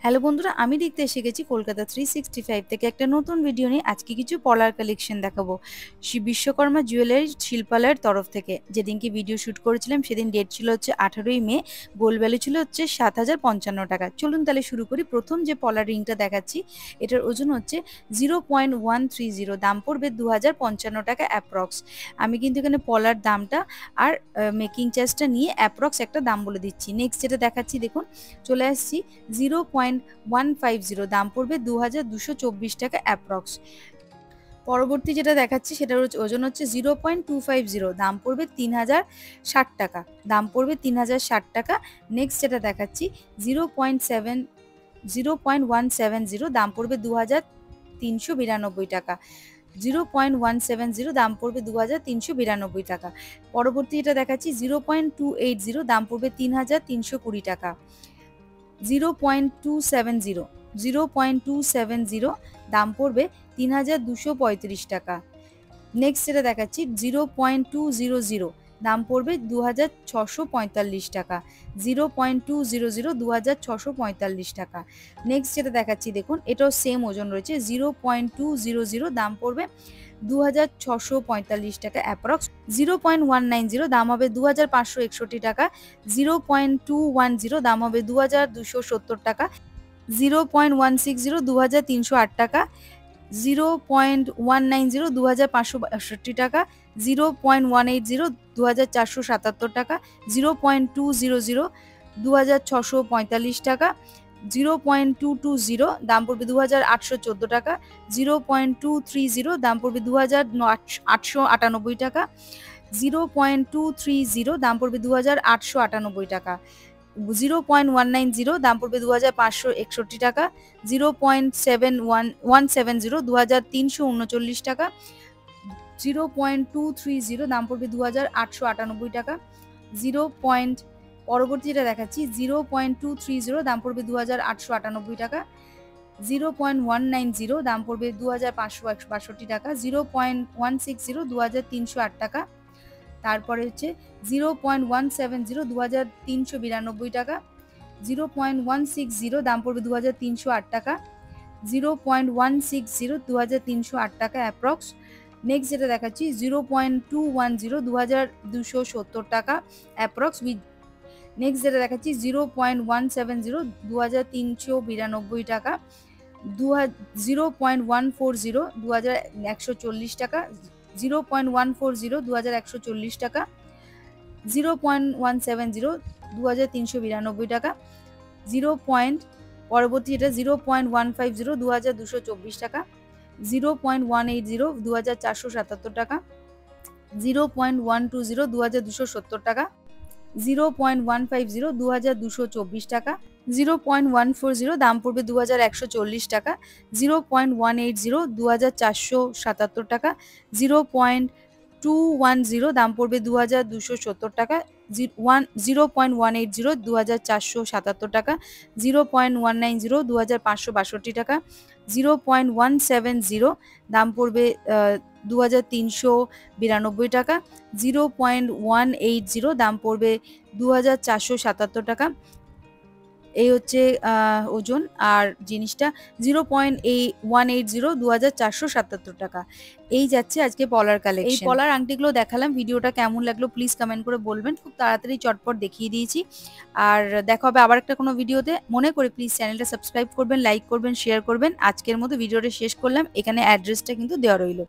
Hello বন্ধুরা, আমি দেখতে এসে গেছি কলকাতা 365 থেকে একটা নতুন ভিডিও নিয়ে। আজকে কিছু পলার কালেকশন দেখাবো বিশ্বকর্মা জুয়েলারি শিল্পালয়ের তরফ থেকে। যেদিনকে ভিডিও শ্যুট করেছিলাম সেদিন ডেট ছিল হচ্ছে 18ই মে। গোল্ড ভ্যালু ছিল হচ্ছে 7,055 টাকা। চলুন তাহলে শুরু করি। প্রথম যে পলার রিংটা দেখাচ্ছি এটার ওজন হচ্ছে 0.130, দাম পড়বে 2,055 টাকা অ্যাপ্রক্স। আমি কিন্তু এখানে পলার দামটা আর মেকিং চার্জটা নিয়ে অ্যাপ্রক্স একটা দাম বলে দিচ্ছি। নেক্সট যেটা দেখাচ্ছি দেখুন, চলে আসছি 0.150, দাম পড়বে 2,224 টাকা অ্যাপ্রক্স। পরবর্তী যেটা দেখাচ্ছি সেটার ওজন হচ্ছে 0.250, দাম পড়বে 3,060 টাকা। দাম পড়বে 3,060 টাকা। নেক্সট যেটা দেখাচ্ছি 0.170, দাম পড়বে 2,392 টাকা। 0.170, দাম পড়বে 2,392 টাকা। পরবর্তী যেটা দেখাচ্ছি 0.280, দাম পড়বে 3,320 টাকা। 0.270, দাম পড়বে 3,235 টাকা। নেক্সট যেটা দেখাচ্ছি 0.200, দাম পড়বে 2,645 টাকা। 0.200, 2,645 টাকা। নেক্সট যেটা দেখাচ্ছি দেখুন, এটাও সেম ওজন রয়েছে। 0.200, দাম পড়বে 2,645 টাকা অ্যাপ্রক্স। 0.190, দাম হবে 2,561 টাকা। 0.210, দাম হবে 2,270 টাকা। 0.160, 2,308 টাকা। 0.190, 2,562 টাকা। 0.180, 2,477 টাকা। 0.200, 2,645 টাকা। 0.220, দাম পড়বে 2,814 টাকা। 0.230, দাম পড়বে 2,898 টাকা। 0.230, দাম পড়বে 2,898 টাকা। 0.190, দাম পড়বে 2,561 টাকা। 0.170, 2,339 টাকা। 0.230, দাম পড়বে 2,898 টাকা। পরবর্তী যেটা দেখাচ্ছি 0.230, দাম পড়বে 2,898 টাকা। 0.190, দাম পড়বে 2,562 টাকা। 0.160, 2,308 টাকা। তারপরে হচ্ছে 0.170, 2,392 টাকা। 0.160, দাম পড়বে 2,308 টাকা। 0.160, 2,308 টাকা অ্যাপ্রক্স। নেক্সট যেটা দেখাচ্ছি 0.210, 2,270 টাকা অ্যাপ্রক্স। নেক্সট যেটা দেখাচ্ছি 0.170, 2,392 টাকা। 0.140, 2,140 টাকা। 0.140, 2,140 টাকা। 0.170, 2,392 টাকা। পরবর্তী যেটা 0.150, 2,224 টাকা। 0.180, 2,477 টাকা। 0.120, 2,270 টাকা। 0.150, 2,224 টাকা। 0.140, দাম পড়বে 2,140 টাকা। 0.180, 2,477 টাকা। 0.210, দাম পড়বে 2,270 টাকা। 0.180, 2,477 টাকা। 0.190, 2,562 টাকা। 0.170, দাম পড়বে 2,392 টাকা। 0.180, দাম পড়বে 2,477 টাকা। এই হচ্ছে ওজন আর জিনিসটা। 0.180, 2,477 টাকা। এই যাচ্ছে আজকে পলার কালেকশন। এই পলার আংটিগুলো দেখালাম। ভিডিওটা কেমন লাগলো প্লিজ কমেন্ট করে বলবেন। খুব তাড়াতাড়ি চটপট দেখিয়ে দিয়েছি। আর দেখা হবে আবার একটা কোনো ভিডিওতে। মনে করে প্লিজ চ্যানেলটা সাবস্ক্রাইব করবেন, লাইক করবেন, শেয়ার করবেন। আজকের মতো ভিডিওটা শেষ করলাম। এখানে অ্যাড্রেসটা কিন্তু দেওয়া রইল।